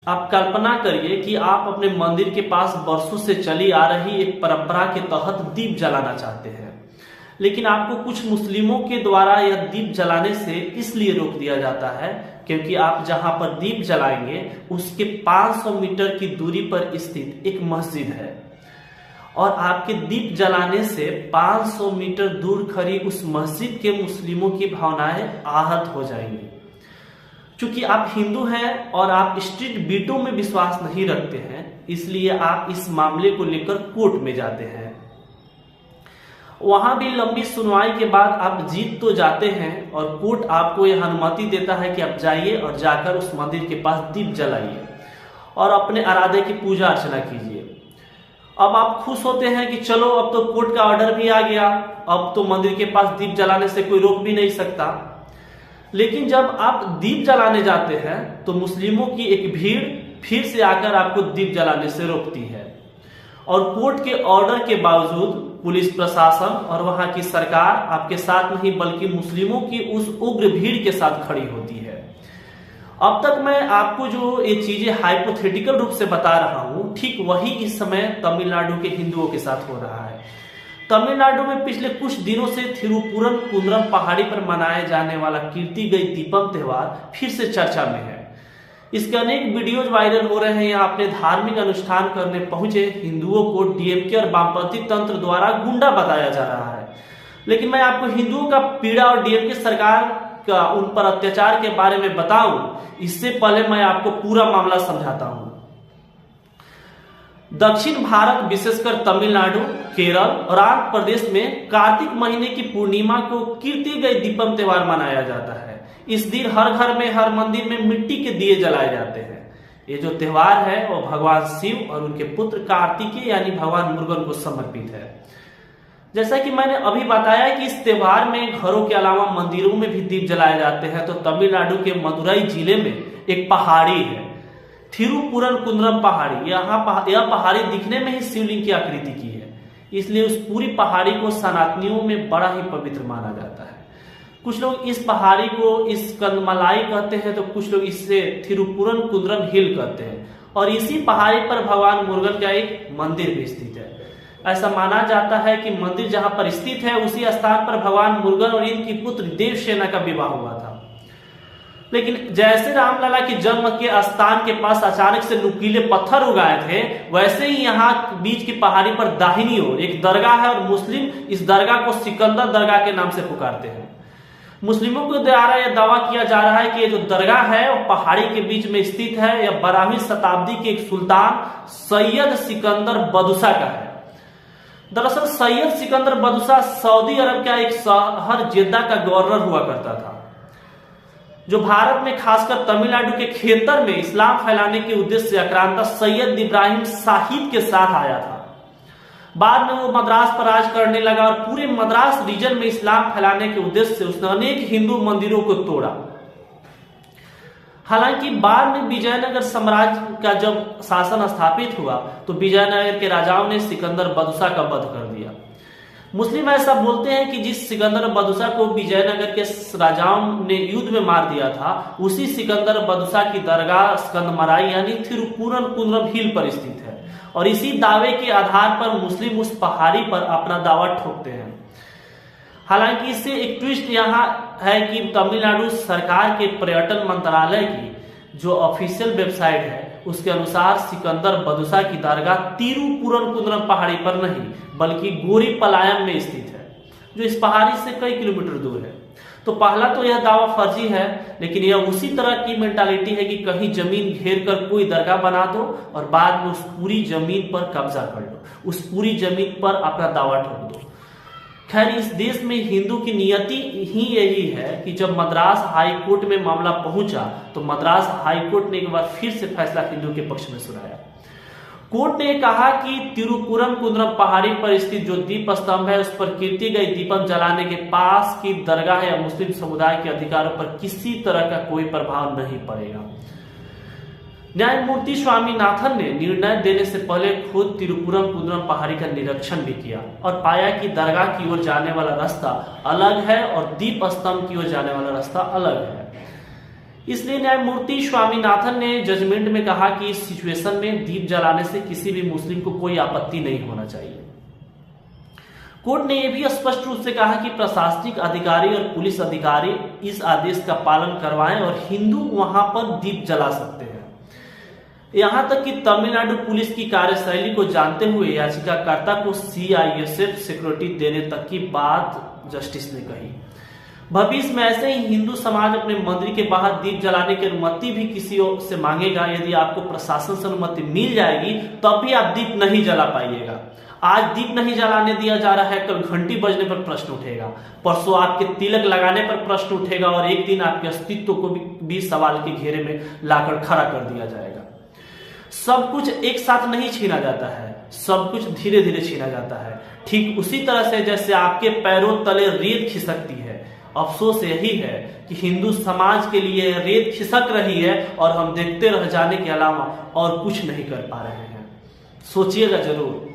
आप कल्पना करिए कि आप अपने मंदिर के पास वर्षों से चली आ रही एक परंपरा के तहत दीप जलाना चाहते हैं, लेकिन आपको कुछ मुस्लिमों के द्वारा यह दीप जलाने से इसलिए रोक दिया जाता है क्योंकि आप जहां पर दीप जलाएंगे उसके 500 मीटर की दूरी पर स्थित एक मस्जिद है और आपके दीप जलाने से 500 मीटर दूर खड़ी उस मस्जिद के मुस्लिमों की भावनाएं आहत हो जाएंगी। क्योंकि आप हिंदू हैं और आप स्ट्रीट बीटों में विश्वास नहीं रखते हैं, इसलिए आप इस मामले को लेकर कोर्ट में जाते हैं। वहां भी लंबी सुनवाई के बाद आप जीत तो जाते हैं और कोर्ट आपको यह अनुमति देता है कि आप जाइए और जाकर उस मंदिर के पास दीप जलाइए और अपने आराध्य की पूजा अर्चना कीजिए। अब आप खुश होते हैं कि चलो अब तो कोर्ट का ऑर्डर भी आ गया, अब तो मंदिर के पास दीप जलाने से कोई रोक भी नहीं सकता। लेकिन जब आप दीप जलाने जाते हैं तो मुस्लिमों की एक भीड़ फिर से आकर आपको दीप जलाने से रोकती है और कोर्ट के ऑर्डर के बावजूद पुलिस प्रशासन और वहां की सरकार आपके साथ नहीं बल्कि मुस्लिमों की उस उग्र भीड़ के साथ खड़ी होती है। अब तक मैं आपको जो ये चीजें हाइपोथेटिकल रूप से बता रहा हूं, ठीक वही इस समय तमिलनाडु के हिंदुओं के साथ हो रहा है। तमिलनाडु में पिछले कुछ दिनों से थिरुपुरन कुंद्रम पहाड़ी पर मनाए जाने वाला कीर्तिगई दीपम त्योहार फिर से चर्चा में है। इसके अनेक वीडियोज वायरल हो रहे हैं। यहाँ अपने धार्मिक अनुष्ठान करने पहुंचे हिंदुओं को डीएमके और वामपंथी तंत्र द्वारा गुंडा बताया जा रहा है। लेकिन मैं आपको हिंदुओं का पीड़ा और डीएमके सरकार का उन पर अत्याचार के बारे में बताऊं, इससे पहले मैं आपको पूरा मामला समझाता हूं। दक्षिण भारत विशेषकर तमिलनाडु, केरल और आंध्र प्रदेश में कार्तिक महीने की पूर्णिमा को कीर्तिगई दीपम त्योहार मनाया जाता है। इस दिन हर घर में, हर मंदिर में मिट्टी के दिए जलाए जाते हैं। ये जो त्योहार है वो भगवान शिव और उनके पुत्र कार्तिकेय यानी भगवान मुरुगन को समर्पित है। जैसा कि मैंने अभी बताया कि इस त्योहार में घरों के अलावा मंदिरों में भी दीप जलाए जाते हैं। तो तमिलनाडु के मदुरई जिले में एक पहाड़ी है, थिरुपुरन कुंद्रम पहाड़ी। यह पहाड़ी दिखने में ही शिवलिंग की आकृति की है, इसलिए उस पूरी पहाड़ी को सनातनियों में बड़ा ही पवित्र माना जाता है। कुछ लोग इस पहाड़ी को स्कंदमालाई कहते हैं तो कुछ लोग इससे थिरुपुरन कुंद्रम हिल कहते हैं और इसी पहाड़ी पर भगवान मुरुगन का एक मंदिर भी स्थित है। ऐसा माना जाता है कि मंदिर जहां पर स्थित है उसी स्थान पर भगवान मुरुगन और इनकी पुत्र देवसेना का विवाह हुआ था। लेकिन जैसे रामलला के जन्म के स्थान के पास अचानक से नुकीले पत्थर उगाए थे, वैसे ही यहाँ बीच की पहाड़ी पर दाहिनी ओर एक दरगाह है और मुस्लिम इस दरगाह को सिकंदर दरगाह के नाम से पुकारते हैं। मुस्लिमों के द्वारा यह दावा किया जा रहा है कि ये जो दरगाह है वो पहाड़ी के बीच में स्थित है। यह 12वीं शताब्दी के एक सुल्तान सैयद सिकंदर बदुसा का है। दरअसल सैयद सिकंदर बदुसा सऊदी अरब का एक शहर जेद्दा का गवर्नर हुआ करता था, जो भारत में खासकर तमिलनाडु के खेतर में इस्लाम फैलाने के उद्देश्य से आक्रांता सैयद इब्राहिम साहिब के साथ आया था। बाद में वो मद्रास पर राज करने लगा और पूरे मद्रास रीजन में इस्लाम फैलाने के उद्देश्य से उसने अनेक हिंदू मंदिरों को तोड़ा। हालांकि बाद में विजयनगर साम्राज्य का जब शासन स्थापित हुआ तो विजयनगर के राजाओं ने सिकंदर बदुसा का वध कर दिया। मुस्लिम ऐसा बोलते हैं कि जिस सिकंदर बदुसा को विजयनगर के राजाओं ने युद्ध में मार दिया था, उसी सिकंदर बदुसा की दरगाह स्कंदमराई यानी थिरुपुरन कुंद्रम हिल पर स्थित है और इसी दावे के आधार पर मुस्लिम उस पहाड़ी पर अपना दावा ठोकते हैं। हालांकि इससे एक ट्विस्ट यहाँ है कि तमिलनाडु सरकार के पर्यटन मंत्रालय की जो ऑफिशियल वेबसाइट है उसके अनुसार सिकंदर बदुसा की दरगाह तिरुपुरन कुंद्रम पहाड़ी पर नहीं बल्कि गोरीपलायम में स्थित है, जो इस पहाड़ी से कई किलोमीटर दूर है। तो पहला तो यह दावा फर्जी है, लेकिन यह उसी तरह की मेंटालिटी है कि कहीं जमीन घेर कर कोई दरगाह बना दो और बाद में उस पूरी जमीन पर कब्जा कर लो, उस पूरी जमीन पर अपना दावा ठोक दो। खैर, इस देश में हिंदू की नियति ही यही है कि जब मद्रास हाई कोर्ट में मामला पहुंचा तो मद्रास हाई कोर्ट ने एक बार फिर से फैसला हिंदू के पक्ष में सुनाया। कोर्ट ने कहा कि तिरुपुरन कुंद्रम पहाड़ी पर स्थित जो दीप स्तंभ है उस पर कीर्तिगई दीपम जलाने के पास की दरगाह या मुस्लिम समुदाय के अधिकारों पर किसी तरह का कोई प्रभाव नहीं पड़ेगा। न्यायमूर्ति स्वामीनाथन ने निर्णय देने से पहले खुद तिरुपुरम कुंद्रम पहाड़ी का निरीक्षण भी किया और पाया कि दरगाह की ओर जाने वाला रास्ता अलग है और दीप स्तंभ की ओर जाने वाला रास्ता अलग है। इसलिए न्यायमूर्ति स्वामीनाथन ने जजमेंट में कहा कि इस सिचुएशन में दीप जलाने से किसी भी मुस्लिम को कोई आपत्ति नहीं होना चाहिए। कोर्ट ने यह भी स्पष्ट रूप से कहा कि प्रशासनिक अधिकारी और पुलिस अधिकारी इस आदेश का पालन करवाएं और हिंदू वहां पर दीप जला सकते हैं। यहां तक कि तमिलनाडु पुलिस की कार्यशैली को जानते हुए याचिकाकर्ता को CISF सिक्योरिटी देने तक की बात जस्टिस ने कही। भविष्य में ऐसे ही हिंदू समाज अपने मंदिर के बाहर दीप जलाने की अनुमति भी किसी और से मांगेगा। यदि आपको प्रशासन से अनुमति मिल जाएगी तब भी आप दीप नहीं जला पाइएगा। आज दीप नहीं जलाने दिया जा रहा है, कल घंटी बजने पर प्रश्न उठेगा, परसों आपके तिलक लगाने पर प्रश्न उठेगा और एक दिन आपके अस्तित्व को भी सवाल के घेरे में लाकर खड़ा कर दिया जाएगा। सब कुछ एक साथ नहीं छीना जाता है, सब कुछ धीरे धीरे छीना जाता है। ठीक उसी तरह से जैसे आपके पैरों तले रेत खिसकती है। अफसोस यही है कि हिंदू समाज के लिए रेत खिसक रही है और हम देखते रह जाने के अलावा और कुछ नहीं कर पा रहे हैं। सोचिएगा जरूर।